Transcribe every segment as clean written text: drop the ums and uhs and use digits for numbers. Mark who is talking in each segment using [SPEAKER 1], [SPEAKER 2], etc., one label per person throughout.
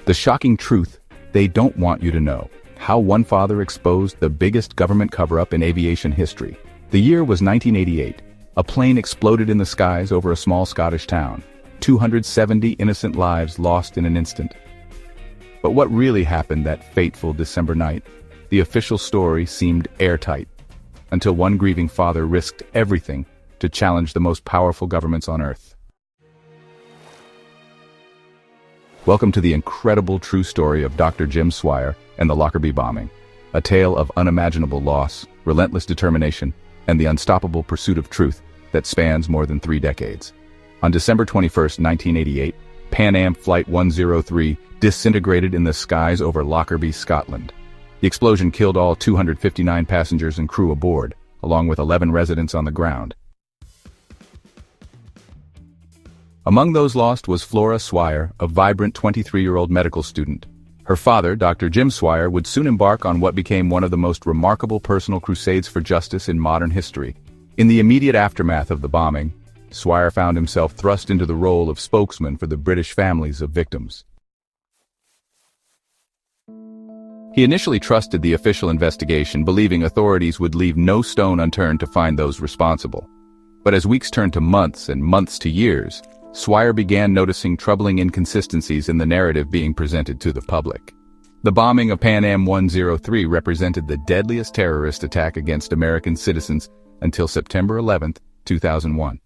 [SPEAKER 1] The shocking truth they don't want you to know. How one father exposed the biggest government cover-up in aviation history. The year was 1988. A plane exploded in the skies over a small Scottish town. 270 innocent lives lost in an instant. But what really happened that fateful December night? The official story seemed airtight, until one grieving father risked everything to challenge the most powerful governments on Earth. Welcome to the incredible true story of Dr. Jim Swire and the Lockerbie bombing, a tale of unimaginable loss, relentless determination, and the unstoppable pursuit of truth that spans more than 3 decades. On December 21, 1988, Pan Am Flight 103 disintegrated in the skies over Lockerbie, Scotland. The explosion killed all 259 passengers and crew aboard, along with 11 residents on the ground. Among those lost was Flora Swire, a vibrant 23-year-old medical student. Her father, Dr. Jim Swire, would soon embark on what became one of the most remarkable personal crusades for justice in modern history. In the immediate aftermath of the bombing, Swire found himself thrust into the role of spokesman for the British families of victims. He initially trusted the official investigation, believing authorities would leave no stone unturned to find those responsible. But as weeks turned to months and months to years, Swire began noticing troubling inconsistencies in the narrative being presented to the public. The bombing of Pan Am 103 represented the deadliest terrorist attack against American citizens until September 11, 2001.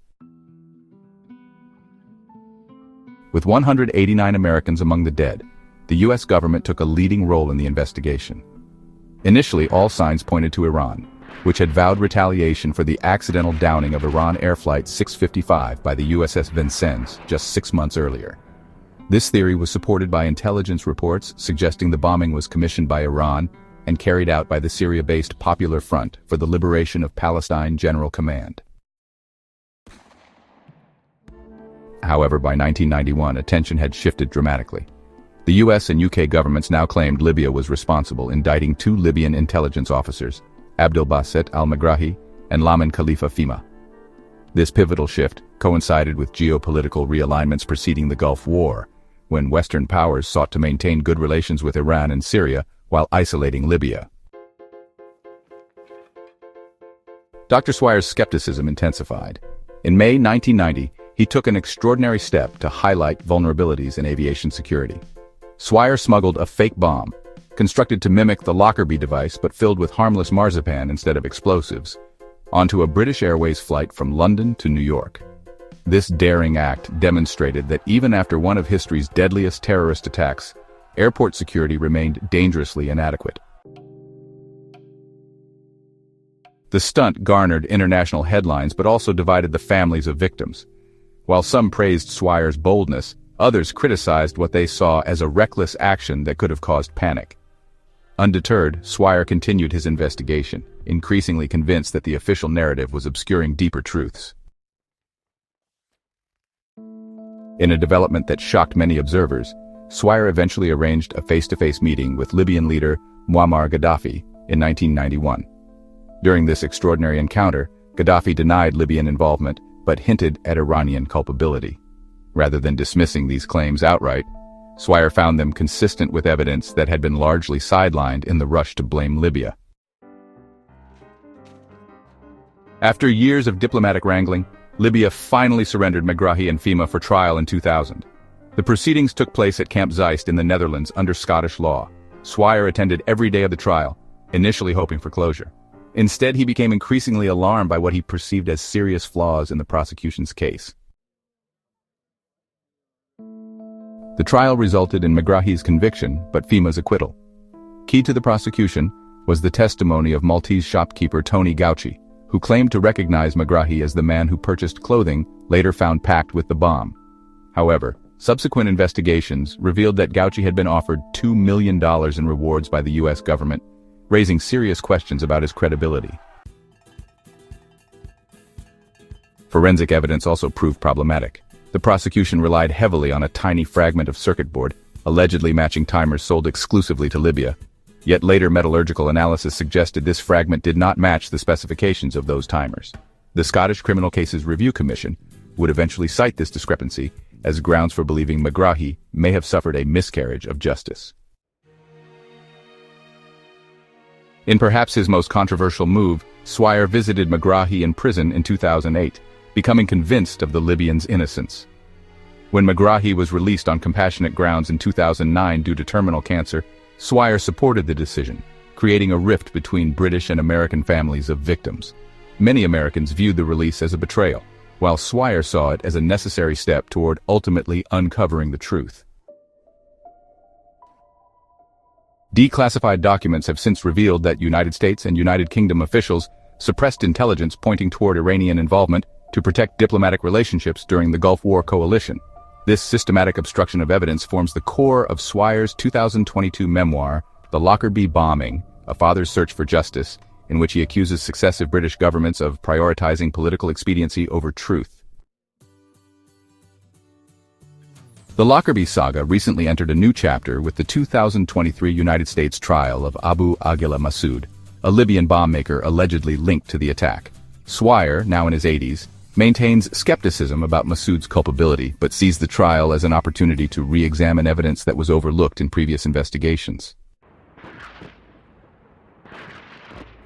[SPEAKER 1] With 189 Americans among the dead, the U.S. government took a leading role in the investigation. Initially, all signs pointed to Iran, which had vowed retaliation for the accidental downing of Iran Air Flight 655 by the USS Vincennes just 6 months earlier. This theory was supported by intelligence reports suggesting the bombing was commissioned by Iran and carried out by the Syria-based Popular Front for the Liberation of Palestine General Command. However, by 1991, attention had shifted dramatically. The US and UK governments now claimed Libya was responsible, indicting 2 Libyan intelligence officers, Abdelbasset al-Megrahi and Lamin Khalifa Fhimah. This pivotal shift coincided with geopolitical realignments preceding the Gulf War, when Western powers sought to maintain good relations with Iran and Syria while isolating Libya. Dr. Swire's skepticism intensified. In May 1990, he took an extraordinary step to highlight vulnerabilities in aviation security. Swire smuggled a fake bomb, constructed to mimic the Lockerbie device but filled with harmless marzipan instead of explosives, onto a British Airways flight from London to New York. This daring act demonstrated that even after one of history's deadliest terrorist attacks, airport security remained dangerously inadequate. The stunt garnered international headlines but also divided the families of victims. While some praised Swire's boldness, others criticized what they saw as a reckless action that could have caused panic. Undeterred, Swire continued his investigation, increasingly convinced that the official narrative was obscuring deeper truths. In a development that shocked many observers, Swire eventually arranged a face-to-face meeting with Libyan leader Muammar Gaddafi in 1991. During this extraordinary encounter, Gaddafi denied Libyan involvement but hinted at Iranian culpability. Rather than dismissing these claims outright, Swire found them consistent with evidence that had been largely sidelined in the rush to blame Libya. After years of diplomatic wrangling, Libya finally surrendered Megrahi and Fhimah for trial in 2000. The proceedings took place at Camp Zeist in the Netherlands under Scottish law. Swire attended every day of the trial, initially hoping for closure. Instead, he became increasingly alarmed by what he perceived as serious flaws in the prosecution's case. The trial resulted in Megrahi's conviction, but Fhimah's acquittal. Key to the prosecution was the testimony of Maltese shopkeeper Tony Gauci, who claimed to recognize Megrahi as the man who purchased clothing later found packed with the bomb. However, subsequent investigations revealed that Gauci had been offered $2 million in rewards by the US government, raising serious questions about his credibility. Forensic evidence also proved problematic. The prosecution relied heavily on a tiny fragment of circuit board, allegedly matching timers sold exclusively to Libya. Yet later metallurgical analysis suggested this fragment did not match the specifications of those timers. The Scottish Criminal Cases Review Commission would eventually cite this discrepancy, as grounds for believing Megrahi may have suffered a miscarriage of justice. In perhaps his most controversial move, Swire visited Megrahi in prison in 2008, becoming convinced of the Libyan's innocence. When Megrahi was released on compassionate grounds in 2009 due to terminal cancer, Swire supported the decision, creating a rift between British and American families of victims. Many Americans viewed the release as a betrayal, while Swire saw it as a necessary step toward ultimately uncovering the truth. Declassified documents have since revealed that United States and United Kingdom officials suppressed intelligence pointing toward Iranian involvement to protect diplomatic relationships during the Gulf War coalition. This systematic obstruction of evidence forms the core of Swire's 2022 memoir, The Lockerbie Bombing, A Father's Search for Justice, in which he accuses successive British governments of prioritizing political expediency over truth. The Lockerbie saga recently entered a new chapter with the 2023 United States trial of Abu Aghila Massoud, a Libyan bomb maker allegedly linked to the attack. Swire, now in his 80s, maintains skepticism about Massoud's culpability, but sees the trial as an opportunity to re-examine evidence that was overlooked in previous investigations.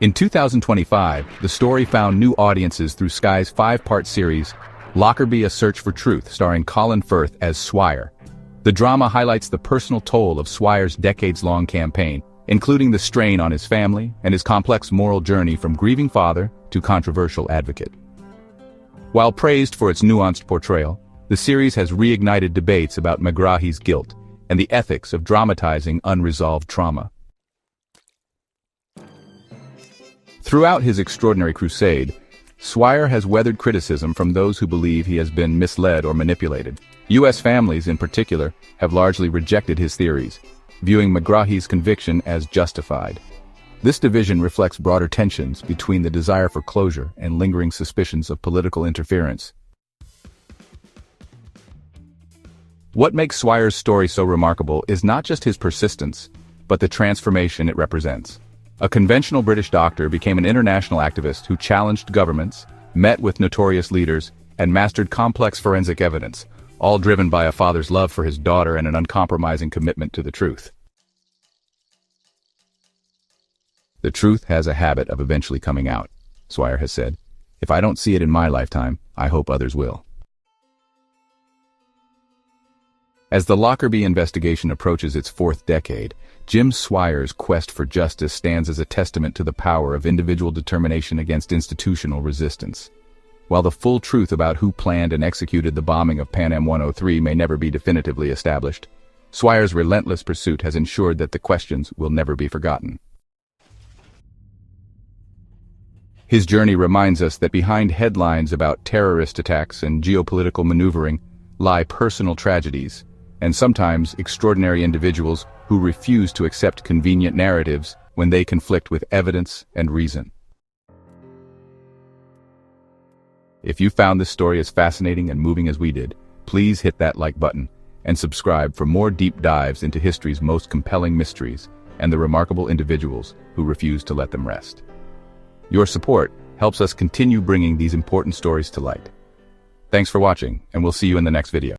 [SPEAKER 1] In 2025, the story found new audiences through Sky's 5-part series, Lockerbie: A Search for Truth, starring Colin Firth as Swire. The drama highlights the personal toll of Swire's decades-long campaign, including the strain on his family and his complex moral journey from grieving father to controversial advocate. While praised for its nuanced portrayal, the series has reignited debates about Megrahi's guilt and the ethics of dramatizing unresolved trauma. Throughout his extraordinary crusade, Swire has weathered criticism from those who believe he has been misled or manipulated. U.S. families, in particular, have largely rejected his theories, viewing Megrahi's conviction as justified. This division reflects broader tensions between the desire for closure and lingering suspicions of political interference. What makes Swire's story so remarkable is not just his persistence, but the transformation it represents. A conventional British doctor became an international activist who challenged governments, met with notorious leaders, and mastered complex forensic evidence, all driven by a father's love for his daughter and an uncompromising commitment to the truth. The truth has a habit of eventually coming out, Swire has said. If I don't see it in my lifetime, I hope others will. As the Lockerbie investigation approaches its 4th decade, Jim Swire's quest for justice stands as a testament to the power of individual determination against institutional resistance. While the full truth about who planned and executed the bombing of Pan Am 103 may never be definitively established, Swire's relentless pursuit has ensured that the questions will never be forgotten. His journey reminds us that behind headlines about terrorist attacks and geopolitical maneuvering lie personal tragedies, and sometimes extraordinary individuals who refuse to accept convenient narratives when they conflict with evidence and reason. If you found this story as fascinating and moving as we did, please hit that like button and subscribe for more deep dives into history's most compelling mysteries and the remarkable individuals who refuse to let them rest. Your support helps us continue bringing these important stories to light. Thanks for watching, and we'll see you in the next video.